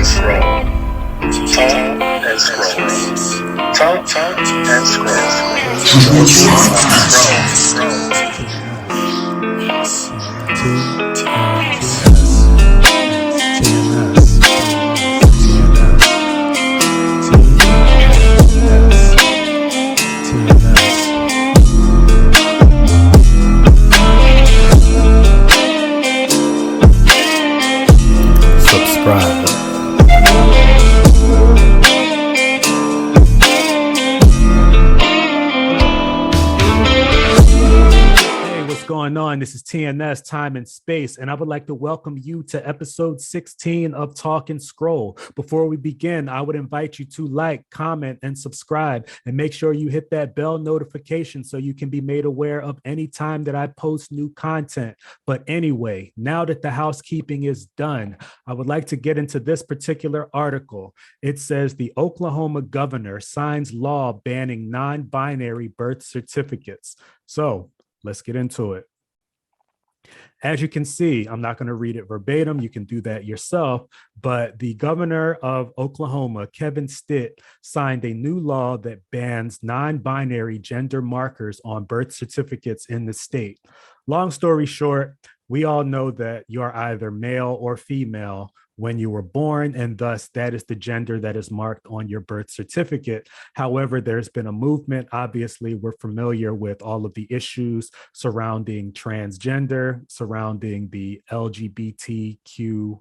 and scroll. Talk and scroll. Talk and Subscribe. What's going on? This is TNS, Time and Space, and I would like to welcome you to episode 16 of Talk and Scroll. Before we begin, I would invite you to like, comment, and subscribe, and make sure you hit that bell notification so you can be made aware of any time that I post new content. But anyway, now that the housekeeping is done, I would like to get into this particular article. It says the Oklahoma governor signs law banning non-binary birth certificates. So let's get into it. As you can see, I'm not going to read it verbatim. You can do that yourself. But the governor of Oklahoma, Kevin Stitt, signed a new law that bans non-binary gender markers on birth certificates in the state. Long story short, we all know that you're either male or female when you were born, and thus that is the gender that is marked on your birth certificate. However, there's been a movement. Obviously, we're familiar with all of the issues surrounding transgender, surrounding the LGBTQ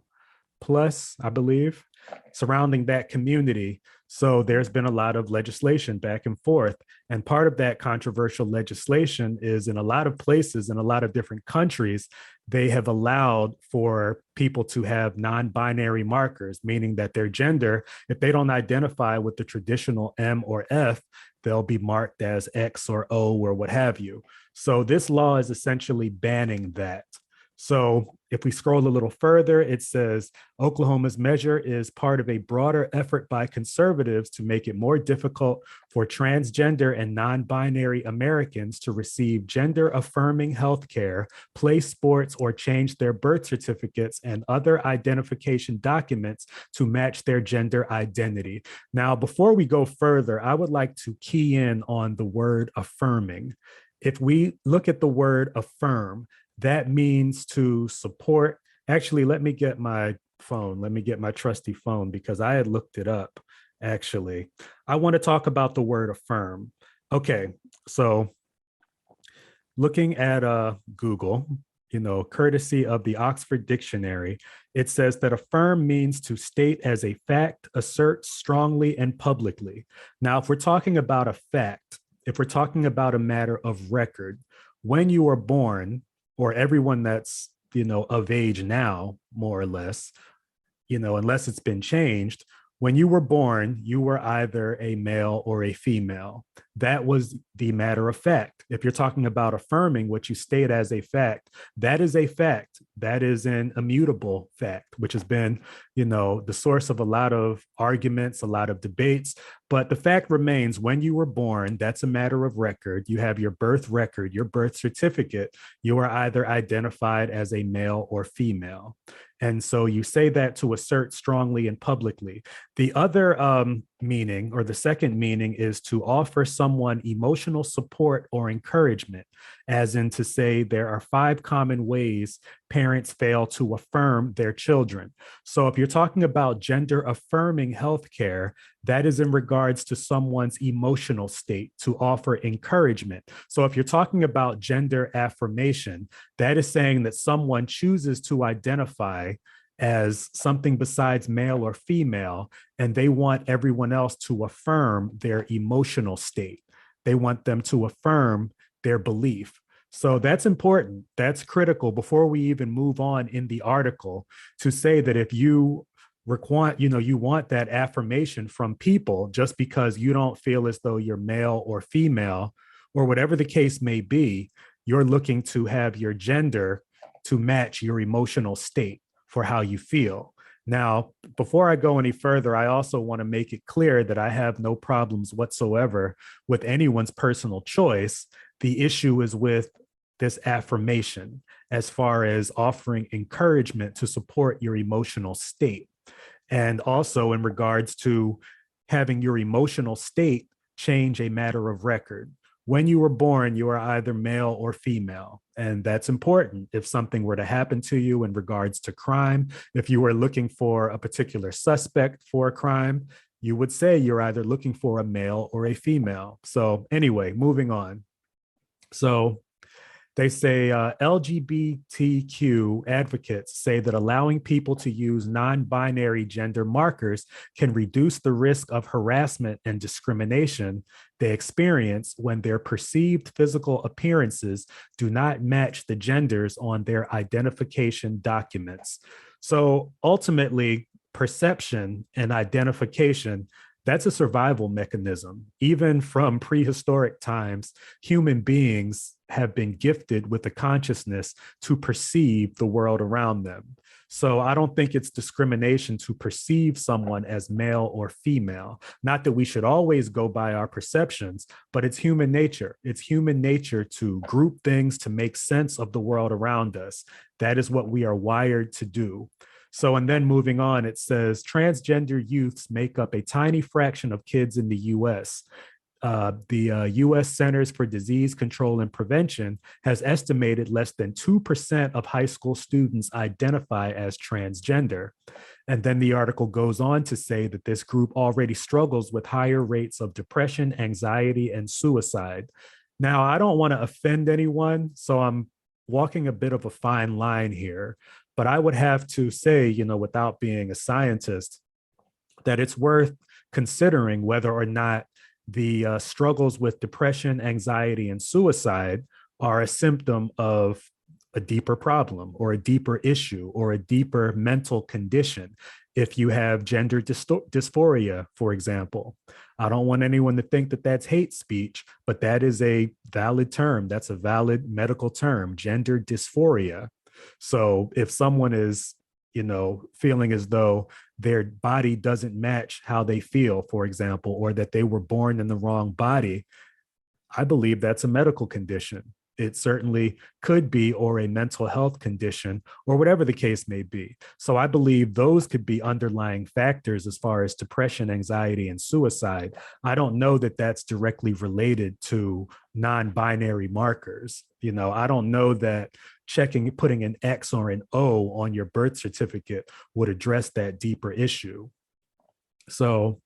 plus, I believe, surrounding that community. So there's been a lot of legislation back and forth. And part of that controversial legislation is in a lot of places, in a lot of different countries, they have allowed for people to have non-binary markers, meaning that their gender, if they don't identify with the traditional M or F, they'll be marked as X or O or what have you. So this law is essentially banning that. So if we scroll a little further, it says Oklahoma's measure is part of a broader effort by conservatives to make it more difficult for transgender and non-binary Americans to receive gender-affirming healthcare, play sports, or change their birth certificates and other identification documents to match their gender identity. Now, before we go further, I would like to key in on the word affirming. If we look at the word affirm, that means to support. Actually, let me get my phone. Let me get my trusty phone because I had looked it up. Actually, I want to talk about the word affirm. Okay, so looking at Google, courtesy of the Oxford Dictionary, it says that affirm means to state as a fact, assert strongly and publicly. Now, if we're talking about a fact, if we're talking about a matter of record, when you were born, or everyone that's, of age now, more or less, unless it's been changed, when you were born, you were either a male or a female. That was the matter of fact. If you're talking about affirming what you state as a fact, that is a fact. That is an immutable fact, which has been, the source of a lot of arguments, a lot of debates. But the fact remains, when you were born, that's a matter of record. You have your birth record, your birth certificate. You are either identified as a male or female. And so you say that to assert strongly and publicly. The other meaning, or the second meaning, is to offer someone emotional support or encouragement, as in to say there are 5 common ways parents fail to affirm their children. So if you're talking about gender affirming healthcare, that is in regards to someone's emotional state, to offer encouragement. So if you're talking about gender affirmation, that is saying that someone chooses to identify as something besides male or female, and they want everyone else to affirm their emotional state. They want them to affirm their belief. So that's important. That's critical before we even move on in the article, to say that if you you want that affirmation from people just because you don't feel as though you're male or female, or whatever the case may be, you're looking to have your gender to match your emotional state for how you feel. Now, before I go any further, I also want to make it clear that I have no problems whatsoever with anyone's personal choice. The issue is with this affirmation, as far as offering encouragement to support your emotional state. And also in regards to having your emotional state change a matter of record. When you were born, you are either male or female. And that's important. If something were to happen to you in regards to crime, if you were looking for a particular suspect for a crime, you would say you're either looking for a male or a female. So, anyway, moving on. So, they say LGBTQ advocates say that allowing people to use non-binary gender markers can reduce the risk of harassment and discrimination they experience when their perceived physical appearances do not match the genders on their identification documents. So ultimately, perception and identification, that's a survival mechanism. Even from prehistoric times, human beings have been gifted with a consciousness to perceive the world around them. So I don't think it's discrimination to perceive someone as male or female. Not that we should always go by our perceptions, but it's human nature. It's human nature to group things to make sense of the world around us. That is what we are wired to do. So, and then moving on, it says transgender youths make up a tiny fraction of kids in the US. The US Centers for Disease Control and Prevention has estimated less than 2% of high school students identify as transgender. And then the article goes on to say that this group already struggles with higher rates of depression, anxiety, and suicide. Now, I don't want to offend anyone, so I'm walking a bit of a fine line here. But I would have to say, you know, without being a scientist, that it's worth considering whether or not the struggles with depression, anxiety, and suicide are a symptom of a deeper problem or a deeper issue or a deeper mental condition. If you have gender dysphoria, for example, I don't want anyone to think that that's hate speech, but that is a valid term. That's a valid medical term, gender dysphoria. So if someone is, you know, feeling as though their body doesn't match how they feel, for example, or that they were born in the wrong body, I believe that's a medical condition. It certainly could be, or a mental health condition, or whatever the case may be. So I believe those could be underlying factors as far as depression, anxiety, and suicide. I don't know that that's directly related to non-binary markers. You know, I don't know that putting an X or an O on your birth certificate would address that deeper issue. So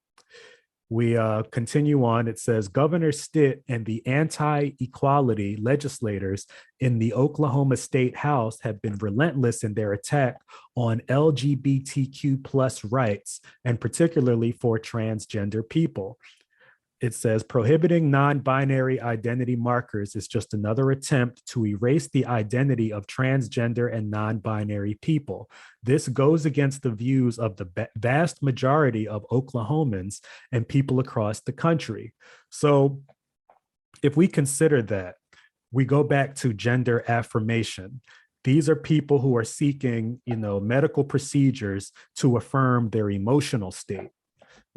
we continue on. It says Governor Stitt and the anti-equality legislators in the Oklahoma State House have been relentless in their attack on LGBTQ plus rights, and particularly for transgender people. It says prohibiting non-binary identity markers is just another attempt to erase the identity of transgender and non-binary people. This goes against the views of the vast majority of Oklahomans and people across the country. So if we consider that, we go back to gender affirmation. These are people who are seeking, you know, medical procedures to affirm their emotional state.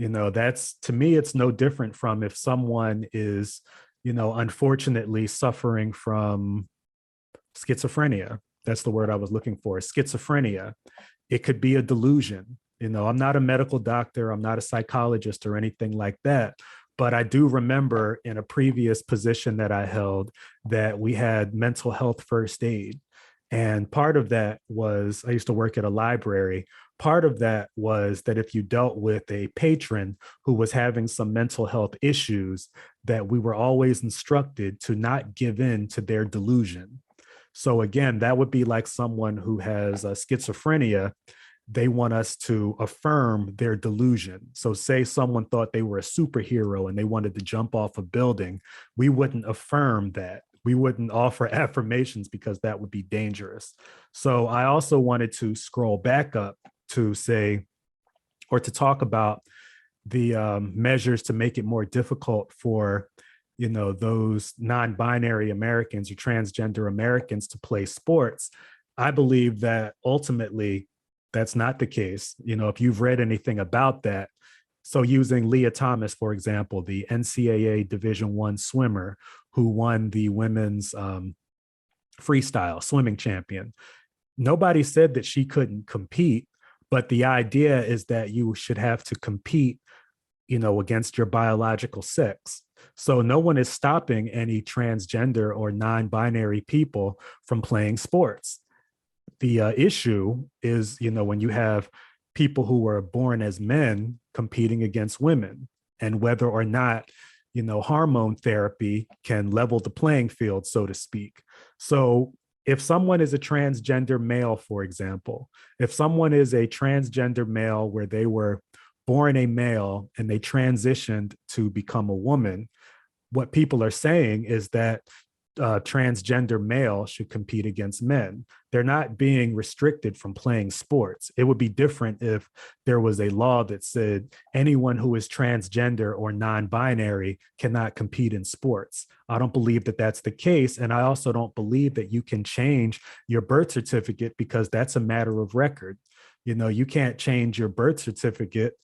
You know, that's, to me, it's no different from if someone is, you know, unfortunately suffering from schizophrenia. That's the word I was looking for, schizophrenia. It could be a delusion. You know, I'm not a medical doctor, I'm not a psychologist or anything like that. But I do remember in a previous position that I held that we had mental health first aid. And part of that was, I used to work at a library. Part of that was that if you dealt with a patron who was having some mental health issues, that we were always instructed to not give in to their delusion. So again, that would be like someone who has schizophrenia. They want us to affirm their delusion. So say someone thought they were a superhero and they wanted to jump off a building, we wouldn't affirm that. We wouldn't offer affirmations because that would be dangerous. So I also wanted to scroll back up to say, or to talk about the measures to make it more difficult for, you know, those non-binary Americans or transgender Americans to play sports. I believe that ultimately that's not the case. You know, if you've read anything about that, so using Leah Thomas, for example, the NCAA Division I swimmer who won the women's freestyle swimming champion, nobody said that she couldn't compete, But the idea is that you should have to compete, against your biological sex. So no one is stopping any transgender or non-binary people from playing sports. The issue is, when you have people who were born as men competing against women, and whether or not, hormone therapy can level the playing field, so to speak. So if someone is a transgender male, for example, if someone is a transgender male where they were born a male and they transitioned to become a woman, what people are saying is that transgender male should compete against men. They're not being restricted from playing sports. It would be different if there was a law that said anyone who is transgender or non-binary cannot compete in sports. I don't believe that that's the case. And I also don't believe that you can change your birth certificate because that's a matter of record. You can't change your birth certificate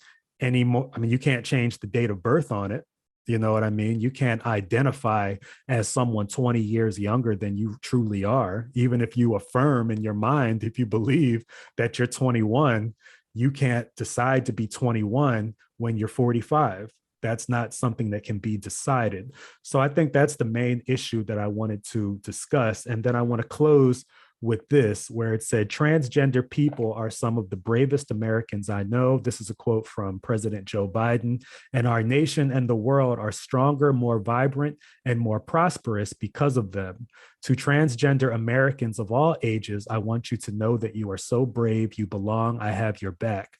anymore. I mean, you can't change the date of birth on it. You know what I mean? You can't identify as someone 20 years younger than you truly are. Even if you affirm in your mind, if you believe that you're 21, you can't decide to be 21 when you're 45. That's not something that can be decided. So I think that's the main issue that I wanted to discuss. And then I want to close with this, where it said, transgender people are some of the bravest Americans I know. This is a quote from President Joe Biden. And our nation and the world are stronger, more vibrant, and more prosperous because of them. To transgender Americans of all ages, I want you to know that you are so brave. You belong. I have your back.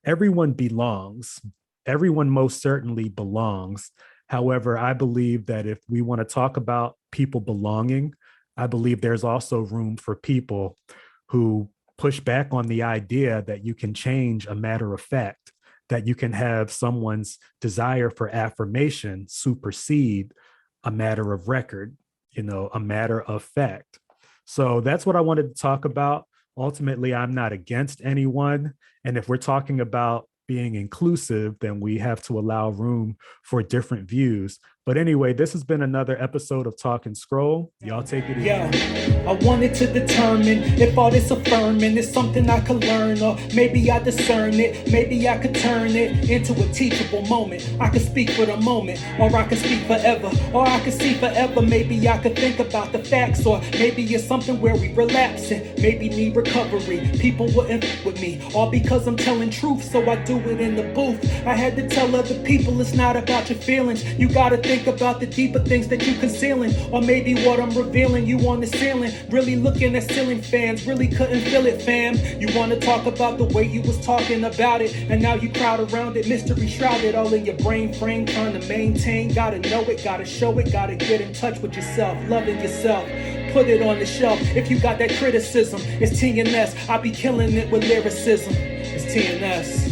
Everyone belongs. Everyone most certainly belongs. However, I believe that if we want to talk about people belonging, I believe there's also room for people who push back on the idea that you can change a matter of fact, that you can have someone's desire for affirmation supersede a matter of record, a matter of fact. So that's what I wanted to talk about. Ultimately, I'm not against anyone. And if we're talking about being inclusive, then we have to allow room for different views. But anyway, this has been another episode of Talk and Scroll. Y'all take it easy. Yeah, I wanted to determine if all this affirming is something I could learn, or maybe I discern it, maybe I could turn it into a teachable moment. I could speak for the moment, or I could speak forever, or I could see forever. Maybe I could think about the facts, or maybe it's something where we relapse and maybe need recovery. People wouldn't f with me, all because I'm telling truth, so I do it in the booth. I had to tell other people it's not about your feelings. You gotta think about the deeper things that you concealing, or maybe what I'm revealing. You on the ceiling, really looking at ceiling fans, really couldn't feel it, fam. You wanna talk about the way you was talking about it, and now you crowd around it, mystery shrouded, all in your brain frame, trying to maintain. Gotta know it, gotta show it, gotta get in touch with yourself, loving yourself. Put it on the shelf. If you got that criticism, it's TNS. I be killing it with lyricism. It's TNS.